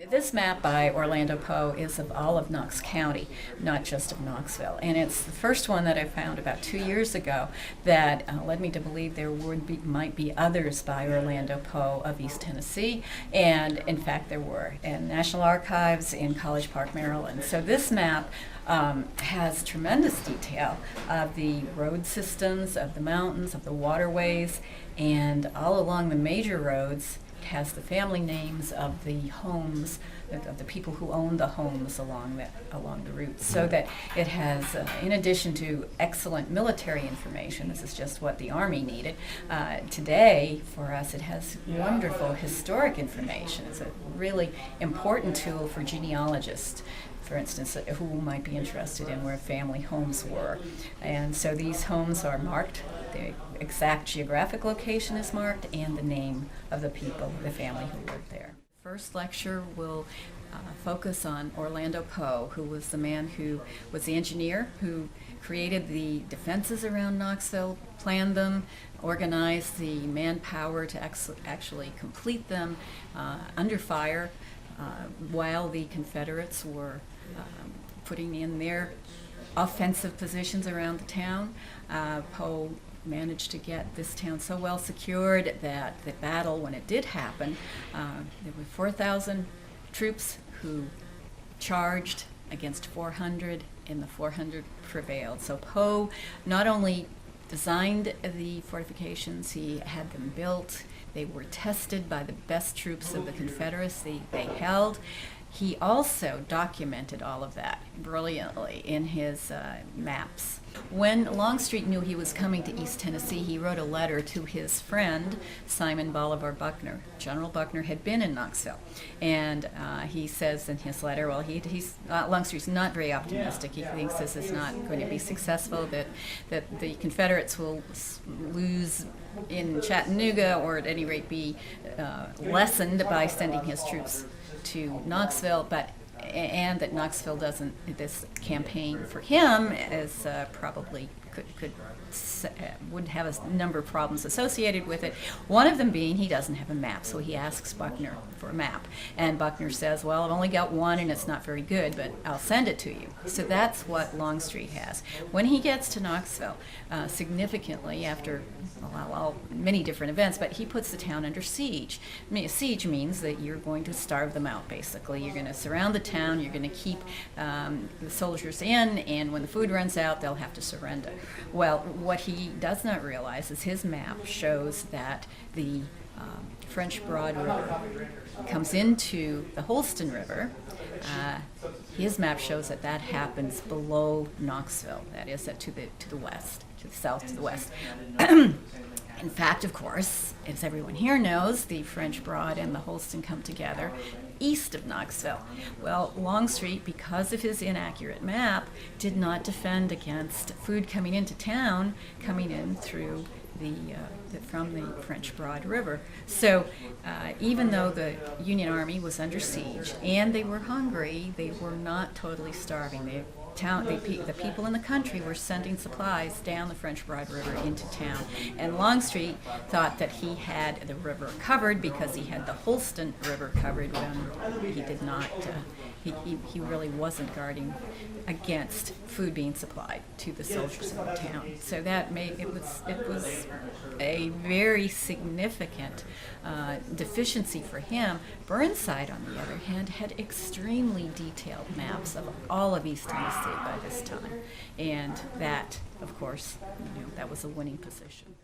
This map by Orland Poe is of all of Knox County, not just of Knoxville. And it's the first one that I found about 2 years ago that led me to believe there might be others by Orland Poe of East Tennessee. And in fact, there were in National Archives in College Park, Maryland. So this map has tremendous detail of the road systems, of the mountains, of the waterways, and all along the major roads. It has the family names of the homes, of the people who own the homes along the route, so that it has, in addition to excellent military information, this is just what the Army needed, today for us it has wonderful historic information. It's a really important tool for genealogists, for instance, who might be interested in where family homes were. And so these homes are marked, the exact geographic location is marked, and the name of the people, the family who lived there. First lecture will focus on Orland Poe, who was the man who was the engineer who created the defenses around Knoxville, planned them, organized the manpower to actually complete them under fire while the Confederates were putting in their offensive positions around the town. Poe managed to get this town so well secured that the battle, when it did happen, there were 4,000 troops who charged against 400, and the 400 prevailed. So Poe not only designed the fortifications, he had them built. They were tested by the best troops of the Confederacy they held. He also documented all of that brilliantly in his maps. When Longstreet knew he was coming to East Tennessee, he wrote a letter to his friend, Simon Bolivar Buckner. General Buckner had been in Knoxville, and he says in his letter, well, Longstreet's not very optimistic. He thinks this is not going to be successful, that the Confederates will lose in Chattanooga, or at any rate be lessened by sending his troops to Knoxville, and that Knoxville this campaign for him is probably would have a number of problems associated with it. One of them being he doesn't have a map, so he asks Buckner for a map. And Buckner says, well, I've only got one and it's not very good, but I'll send it to you. So that's what Longstreet has. When he gets to Knoxville, significantly after many different events, but he puts the town under siege. I mean, a siege means that you're going to starve them out, basically. You're going to surround the town, you're going to keep the soldiers in, and when the food runs out, they'll have to surrender. Well, what he does not realize is his map shows that the French Broad River comes into the Holston River. His map shows that that happens below Knoxville, that is, to the west, to the south, to the west. In fact, of course, as everyone here knows, the French Broad and the Holston come together east of Knoxville. Well, Longstreet, because of his inaccurate map, did not defend against food coming into town, coming in through from the French Broad River. So even though the Union Army was under siege and they were hungry, they were not totally starving. The people in the country were sending supplies down the French Broad River into town. And Longstreet thought that he had the river covered because he had the Holston River covered when he did not. He really wasn't guarding against food being supplied to the soldiers in the town. So that it was a very significant deficiency for him. Burnside, on the other hand, had extremely detailed maps of all of East Tennessee by this time, and that, of course, that was a winning position.